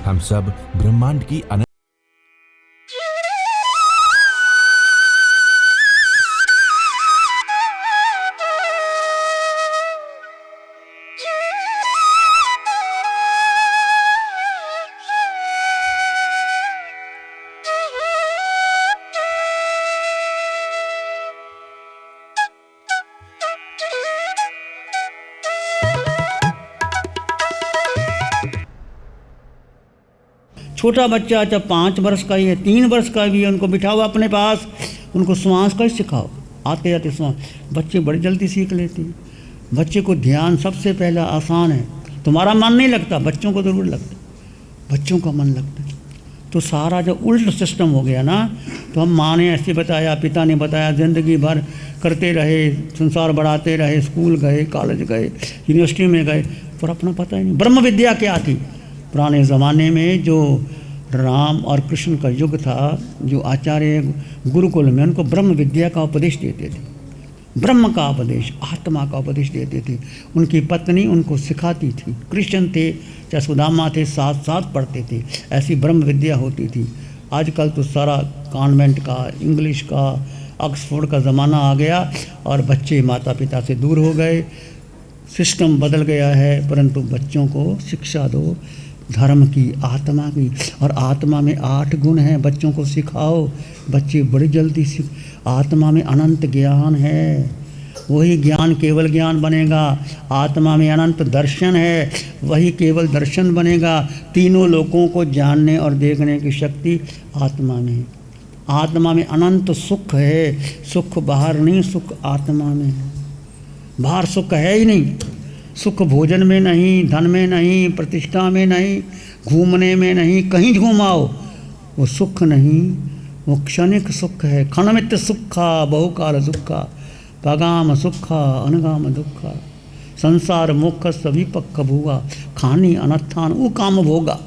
हम सब ब्रह्मांड की छोटा बच्चा जब 5 वर्ष का ही है, 3 वर्ष का भी है, उनको बिठाओ अपने पास, उनको श्वास का सिखाओ, आते आते श्वास। बच्चे बड़ी जल्दी सीख लेते हैं। बच्चे को ध्यान सबसे पहला आसान है। तुम्हारा मन नहीं लगता, बच्चों को ज़रूर लगता, बच्चों का मन लगता है। तो सारा जो उल्ट सिस्टम हो गया ना, तो हम माँ ने ऐसे बताया, पिता ने बताया, ज़िंदगी भर करते रहे, संसार बढ़ाते रहे, स्कूल गए, कॉलेज गए, यूनिवर्सिटी में गए, पर अपना पता ही नहीं। ब्रह्म विद्या क्या थी? पुराने ज़माने में जो राम और कृष्ण का युग था, जो आचार्य गुरुकुल में उनको ब्रह्म विद्या का उपदेश देते थे, ब्रह्म का उपदेश, आत्मा का उपदेश देते थे। उनकी पत्नी उनको सिखाती थी। कृष्ण थे चाहे सुदामा थे, साथ साथ पढ़ते थे। ऐसी ब्रह्म विद्या होती थी। आजकल तो सारा कॉन्वेंट का, इंग्लिश का, ऑक्सफोर्ड का ज़माना आ गया और बच्चे माता पिता से दूर हो गए। सिस्टम बदल गया है, परंतु बच्चों को शिक्षा दो धर्म की, आत्मा की। और आत्मा में 8 गुण हैं, बच्चों को सिखाओ, बच्चे बड़ी जल्दी सीख। आत्मा में अनंत ज्ञान है, वही ज्ञान केवल ज्ञान बनेगा। आत्मा में अनंत दर्शन है, वही केवल दर्शन बनेगा। तीनों लोगों को जानने और देखने की शक्ति आत्मा में। आत्मा में अनंत सुख है, सुख बाहर नहीं, सुख आत्मा में है। बाहर सुख है ही नहीं। सुख भोजन में नहीं, धन में नहीं, प्रतिष्ठा में नहीं, घूमने में नहीं, कहीं घुमाओ वो सुख नहीं, वो क्षणिक सुख है। क्षणमित सुखा बहुकाल दुखा, पगाम सुखा अनगाम दुखा, संसार मोक्ष सभी पक्ष भोगा, खानी अनत्थान वो काम भोगा।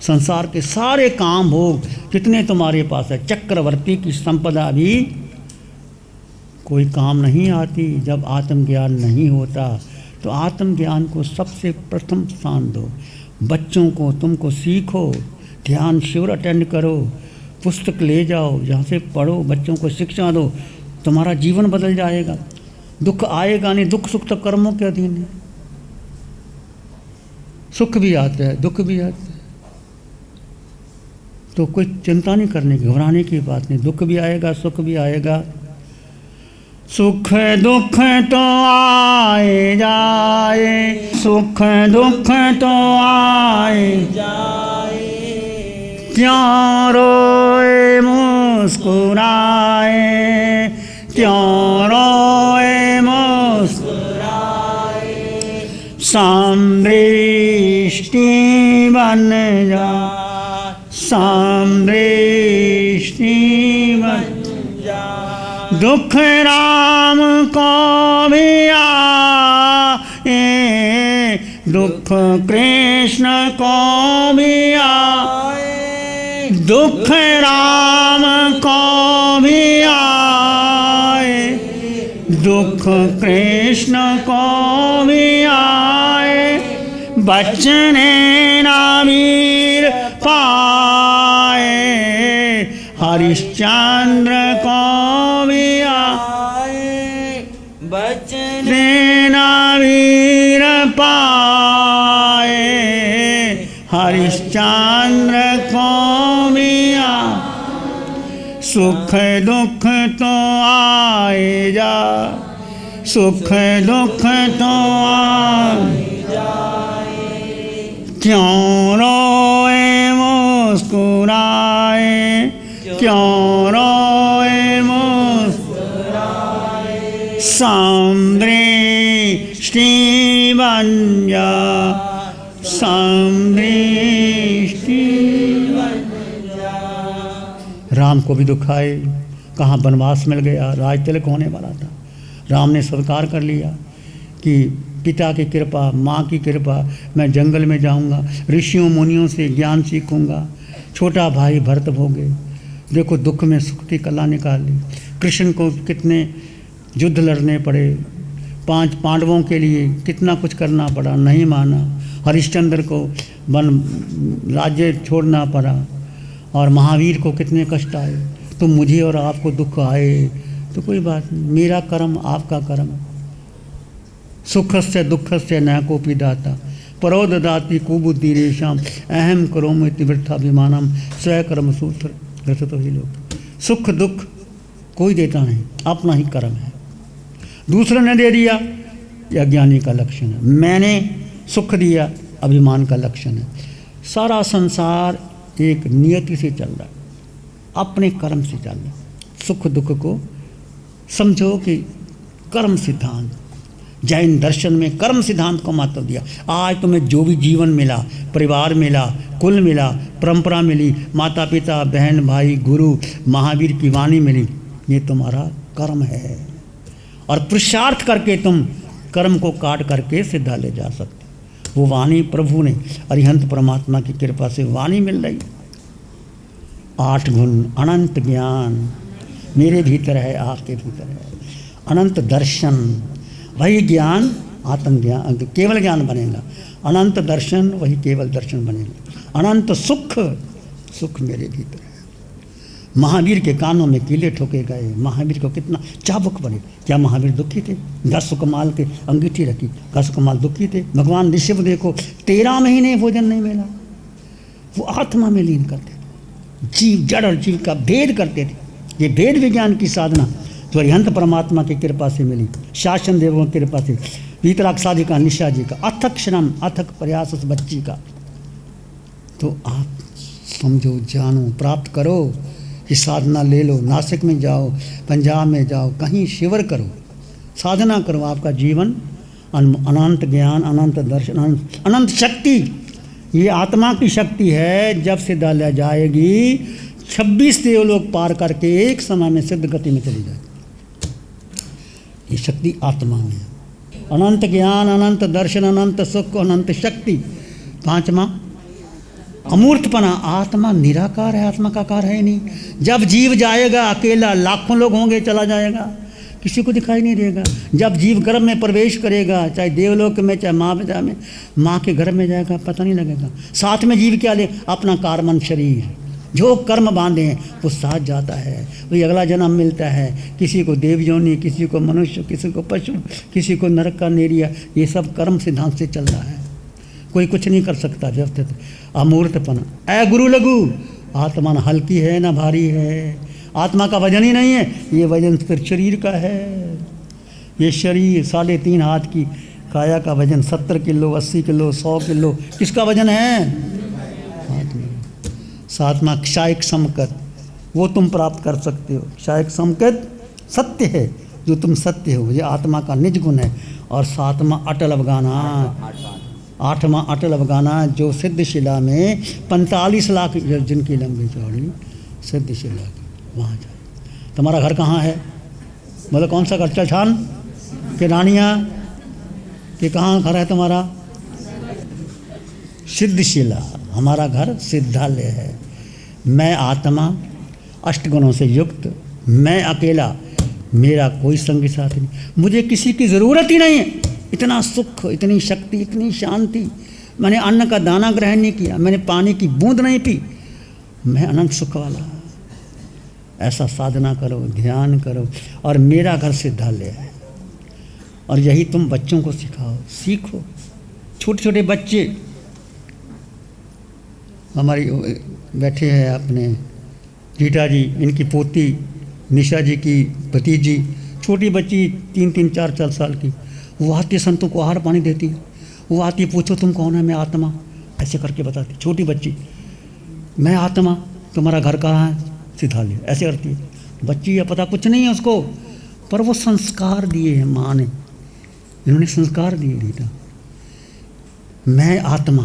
संसार के सारे काम भोग जितने तुम्हारे पास है, चक्रवर्ती की संपदा भी कोई काम नहीं आती जब आत्मज्ञान नहीं होता। तो आत्मज्ञान को सबसे प्रथम स्थान दो। बच्चों को तुमको सीखो, ध्यान शिविर अटेंड करो, पुस्तक ले जाओ, जहाँ से पढ़ो, बच्चों को शिक्षा दो, तुम्हारा जीवन बदल जाएगा। दुख आएगा नहीं, दुख सुख तो कर्मों के अधीन है। सुख भी आता है, दुख भी आता है, तो कोई चिंता नहीं करने की, घबराने की बात नहीं। दुख भी आएगा, सुख भी आएगा। सुख दुख तो आए जाए, सुख दुख तो आए जाए, क्यों रोए मुस्कुराए, क्यों रोए मुस्कुराए, समदृष्टि बन जा, समदृष्टि बन जा। दुख राम को भी आए, दुख कृष्ण को भी आए, दुख राम को भी आए, दुख कृष्ण को भी आए। बचने ना वीर पाए, हरिश्चंद्र को भी आए, बचने ना वीर पाए, हरिश्चंद्र को भी आए। सुख दुख तो आए जा, सुख दुख तो आए जाए, क्यों रोए मुस्कुराए, क्यों रोए मुस्कुराए, समदृष्टि बन जा, समदृष्टि बन जा। राम को भी दुख आए, कहाँ वनवास मिल गया, राज तिलक होने वाला था, राम ने स्वीकार कर लिया कि पिता की कृपा, माँ की कृपा, मैं जंगल में जाऊंगा, ऋषियों मुनियों से ज्ञान सीखूंगा। छोटा भाई भरत भोगे, देखो दुख में सुख की कला निकाली। कृष्ण को कितने युद्ध लड़ने पड़े, 5 पांडवों के लिए कितना कुछ करना पड़ा, नहीं माना। हरिश्चंद्र को वन राज्य छोड़ना पड़ा और महावीर को कितने कष्ट आए, तो मुझे और आपको दुख आए तो कोई बात नहीं, मेरा कर्म आपका कर्म। सुखस्य दुखस्य न कोपि दाता परो ददाति कुबुद्धि रेशम अहम करोमि वृथाभिमानम स्वकर्म सूत्र ग्रसितो ही लोग। सुख दुख कोई देता नहीं, अपना ही कर्म है। दूसरे ने दे दिया, यह अज्ञानी का लक्षण है। मैंने सुख दिया, अभिमान का लक्षण है। सारा संसार एक नियति से चल रहा है, अपने कर्म से चल रहा है। सुख दुख को समझो कि कर्म सिद्धांत, जैन दर्शन में कर्म सिद्धांत को महत्व दिया। आज तुम्हें जो भी जीवन मिला, परिवार मिला, कुल मिला, परंपरा मिली, माता पिता बहन भाई गुरु महावीर की वाणी मिली, ये तुम्हारा कर्म है। और पुरुषार्थ करके तुम कर्म को काट करके सिद्धा ले जा सकते। वो वाणी प्रभु ने अरिहंत परमात्मा की कृपा से वाणी मिल रही। 8 गुण अनंत ज्ञान मेरे भीतर है, आपके भीतर है। अनंत दर्शन, वही ज्ञान आत्मज्ञान केवल ज्ञान बनेगा। अनंत दर्शन वही केवल दर्शन बनेगा। अनंत सुख, सुख मेरे भीतर है। महावीर के कानों में कीले ठोके गए, महावीर को कितना चाबुक पड़े। क्या महावीर दुखी थे? 10 कमाल के अंगीठी रखी, 10 कमाल दुखी थे। भगवान ऋषभ देखो 13 महीने भोजन नहीं मिला, वो आत्मा में लीन करते थे, जीव जड़ और जीव का भेद करते थे। ये भेद विज्ञान की साधना तो अरिहंत परमात्मा की कृपा से मिली, शासन देवों की कृपा से, वीतराग साधिका निशा जी का अथक श्रम अथक प्रयास उस बच्ची का। तो आप समझो, जानो, प्राप्त करो, ये साधना ले लो। नासिक में जाओ, पंजाब में जाओ, कहीं शिविर करो, साधना करो। आपका जीवन अनंत ज्ञान, अनंत दर्शन, अनंत शक्ति, ये आत्मा की शक्ति है। जब सिद्धा ले जाएगी 26 देवलोक पार करके एक समय में सिद्ध गति में चली जाएगी। ये शक्ति आत्मा में है। अनंत ज्ञान, अनंत दर्शन, अनंत सुख, अनंत शक्ति। 5वां अमूर्तपना, आत्मा निराकार है, आत्मा का आकार है ही नहीं। जब जीव जाएगा अकेला, लाखों लोग होंगे, चला जाएगा, किसी को दिखाई नहीं देगा। जब जीव गर्भ में प्रवेश करेगा, चाहे देवलोक में चाहे माँ पिता में, माँ के गर्भ में जाएगा, पता नहीं लगेगा। साथ में जीव क्या ले? अपना कार्बन शरीर, जो कर्म बांधे हैं वो साथ जाता है, वही अगला जन्म मिलता है। किसी को देव योनि, किसी को मनुष्य, किसी को पशु, किसी को नरक का नेरिया। ये सब कर्म सिद्धांत से चल रहा है, कोई कुछ नहीं कर सकता जब तक। अमूर्तपना, ऐ गुरु लघु, आत्मा न हल्की है ना भारी है, आत्मा का वजन ही नहीं है, ये वजन सिर्फ शरीर का है। ये शरीर 3.5 हाथ की काया का वजन 70 किलो, 80 किलो, 100 किलो, किसका वजन है? 7वां क्षायिक समकत, वो तुम प्राप्त कर सकते हो। क्षायिक समकत सत्य है, जो तुम सत्य हो, ये आत्मा का निज गुण है। और 7वां अटल अवगाना, 8वां अटल अवगाना, जो सिद्धशिला में 45 लाख जिनकी लंबी चौड़ी सिद्धशिला की, वहाँ जाए। तुम्हारा घर कहाँ है? मतलब कौन सा घर? चलछान के रानिया कि कहाँ घर है तुम्हारा? सिद्धशिला। हमारा घर सिद्धालय है। मैं आत्मा 8 गुणों से युक्त, मैं अकेला, मेरा कोई संगी साथी नहीं, मुझे किसी की ज़रूरत ही नहीं है। इतना सुख, इतनी शक्ति, इतनी शांति। मैंने अन्न का दाना ग्रहण नहीं किया, मैंने पानी की बूंद नहीं पी, मैं अनंत सुख वाला। ऐसा साधना करो, ध्यान करो, और मेरा घर सिद्धालय है। और यही तुम बच्चों को सिखाओ, सीखो। छोटे छोटे बच्चे हमारी बैठे हैं अपने रीटा जी, इनकी पोती निशा जी की भतीजी, छोटी बच्ची 3-3, 4-4 साल की, वो आती संतों को आहार पानी देती, वो आती पूछो तुम कौन है? मैं आत्मा, ऐसे करके बताती छोटी बच्ची। मैं आत्मा, तुम्हारा घर कहाँ है? सिद्धालय, ऐसे करती है बच्ची। या पता कुछ नहीं है उसको, पर वो संस्कार दिए हैं माँ ने, इन्होंने संस्कार दिए रीटा। मैं आत्मा,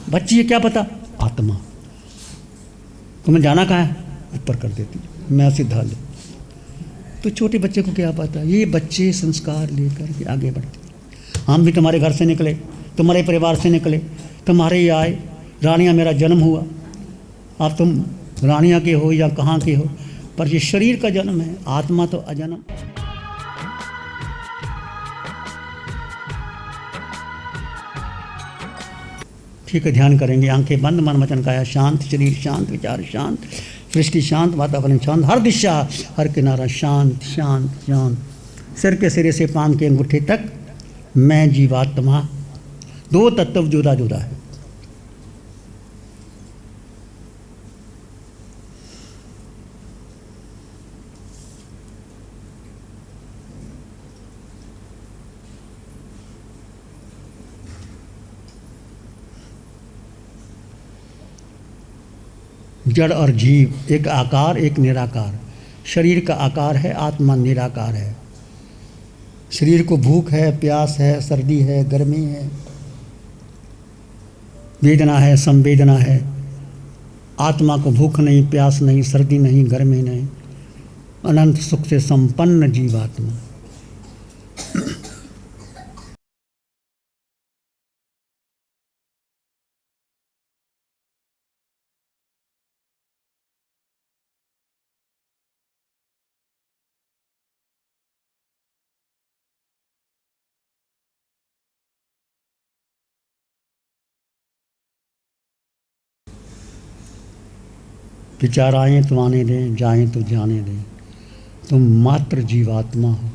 बच्ची ये क्या पता? आत्मा। तुम्हें जाना कहाँ है? ऊपर कर देती, मैं सिद्धालय। तो छोटे बच्चे को क्या पता? ये बच्चे संस्कार लेकर के आगे बढ़ते। हम भी तुम्हारे घर से निकले, तुम्हारे परिवार से निकले, तुम्हारे ही आए। रानिया मेरा जन्म हुआ, अब तुम रानिया के हो या कहाँ के हो, पर ये शरीर का जन्म है, आत्मा तो अजन्म। ठीक है, ध्यान करेंगे। आंखें बंद, मन वचन काया शांत, शरीर शांत, विचार शांत, सृष्टि शांत, वातावरण शांत, हर दिशा हर किनारा शांत शांत शांत। सिर के सिरे से पांव के अंगूठे तक मैं जीवात्मा, दो तत्व जुदा जुदा है। जड़ और जीव, एक आकार एक निराकार। शरीर का आकार है, आत्मा निराकार है। शरीर को भूख है, प्यास है, सर्दी है, गर्मी है, वेदना है, संवेदना है। आत्मा को भूख नहीं, प्यास नहीं, सर्दी नहीं, गर्मी नहीं, अनंत सुख से संपन्न जीवात्मा। विचार आए तो आने दें, जाएं तो जाने दें, तुम मात्र जीवात्मा हो।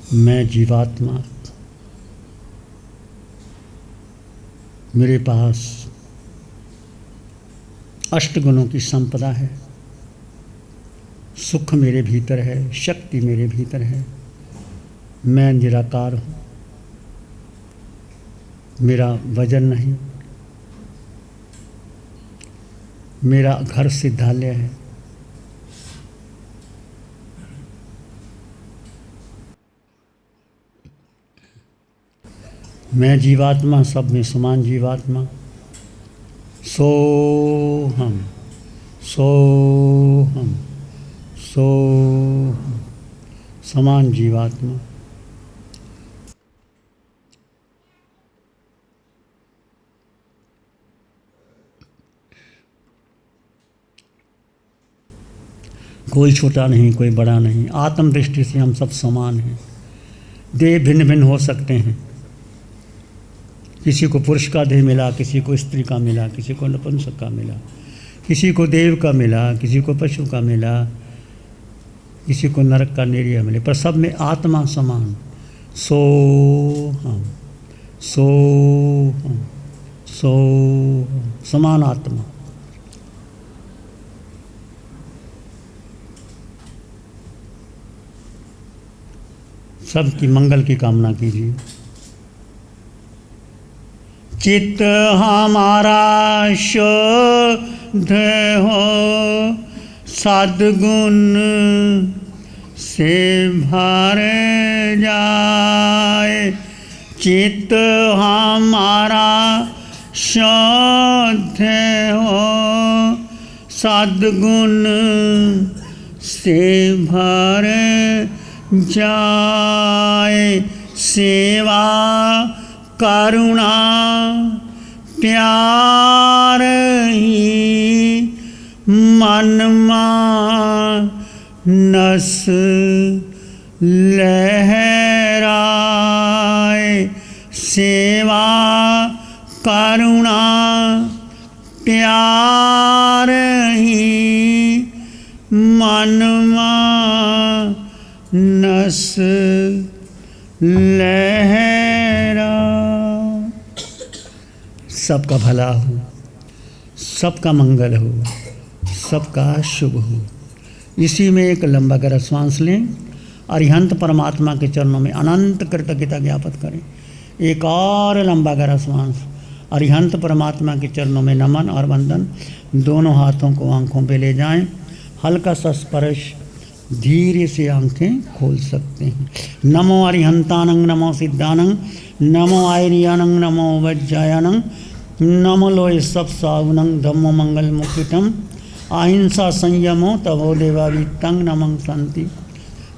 मैं जीवात्मा, मेरे पास अष्टगुणों की संपदा है। सुख मेरे भीतर है, शक्ति मेरे भीतर है। मैं निराकार हूँ, मेरा वजन नहीं। मेरा घर सिद्धालय है। मैं जीवात्मा, सब में समान जीवात्मा। सोहम सोहम सोहम, समान जीवात्मा। कोई छोटा नहीं, कोई बड़ा नहीं। आत्म दृष्टि से हम सब समान हैं। देह भिन्न भिन्न हो सकते हैं। किसी को पुरुष का देह मिला, किसी को स्त्री का मिला, किसी को नपुंसक का मिला, किसी को देव का मिला, किसी को पशु का मिला, किसी को नरक का निरीह मिले, पर सब में आत्मा समान। सोहम सोहम सोहम, समान आत्मा। सबकी मंगल की कामना कीजिए। चित्त हमारा शुद्ध हो, सद्गुण से भर जाए। चित्त हमारा शुद्ध हो, सद्गुण से भर जाए। सेवा करुणा प्यार ही मन मानस लहराए। सेवा करुणा प्यार ही मन मानस लहरा। सबका भला हो, सबका मंगल हो, सबका शुभ हो। इसी में एक लंबा गहरा श्वास लें। अरिहंत परमात्मा के चरणों में अनंत कृतज्ञता ज्ञापित करें। एक और लंबा गहरा श्वास। अरिहंत परमात्मा के चरणों में नमन और वंदन। दोनों हाथों को आंखों पे ले जाएं। हल्का सा स्पर्श, धीरे से आंखें खोल सकते हैं। नमो अरिहंतानंग, नमो सिद्धानंग, नमो आयरियानंग, नमो वज्जायानंग, नमो लोय सब सावनंग, धम्मो मंगल मुकुटम, अहिंसा संयमो तवो देवावितंग नमं शांति।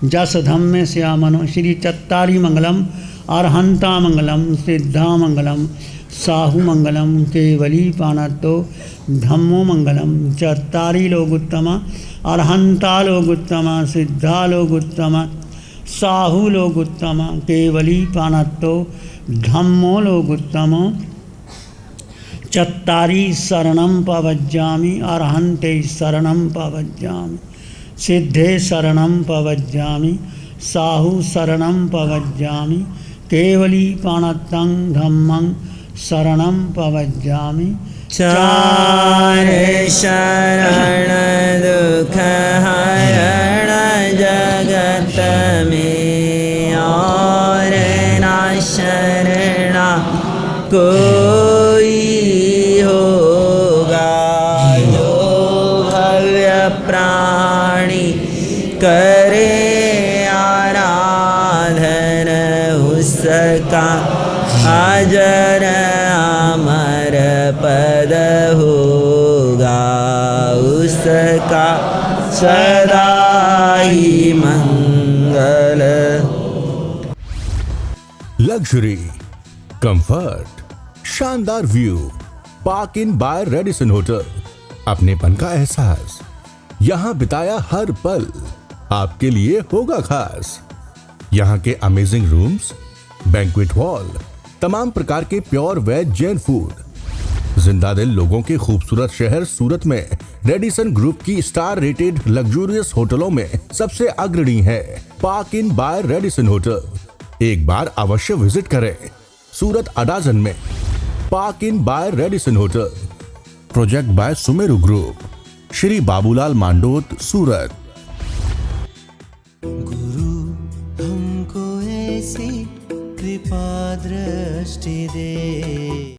जस धम्मे श्यामनो श्री चत्तारी मंगलम, अरहंता मंगलम, सिद्धा मंगलम, साहु मंगलम, केवली पानतो धम्मो मंगलम। चत्तारी लोगुत्तमा, अरहंता लोगुत्तमा, सिद्धा लोगुत्तमा, साहु लोगुत्तमा, केवली पानतो धम्मो लोगुत्तमो। चत्तारी शरणं पवज्जामि, अरहन्ते शरणं पवज्जामि, सिद्धे शरणं पवज्जामि, साहु शरणं पवज्जामि, केवली पाणतं धम्मं शरणं पवज्जामि। चार शरण दुख हरण जगत में, और ना शरणा कोई होगा। जो भव्य प्राणी करे आराधन, उसका अजर अमर पद होगा, उसका सदा ही मंगल। लग्जरी, कंफर्ट, शानदार view, park Inn by Radisson hotel. अपनेपन का एहसास, यहाँ बिताया हर पल आपके लिए होगा खास। यहाँ के अमेजिंग रूम्स, बैंक्वेट हॉल, तमाम प्रकार के प्योर वेज जैन फूड। जिंदा दिल लोगों के खूबसूरत शहर सूरत में रेडिसन ग्रुप की स्टार रेटेड लग्जूरियस होटलों में सबसे अग्रणी है Park Inn by Radisson hotel. एक बार अवश्य विजिट करें सूरत अडाजन में Park Inn by Radisson hotel. Project by Sumeru group, Shri Babulal Mandot, Surat. गुरु हमको ऐसी कृपा दृष्टि दे।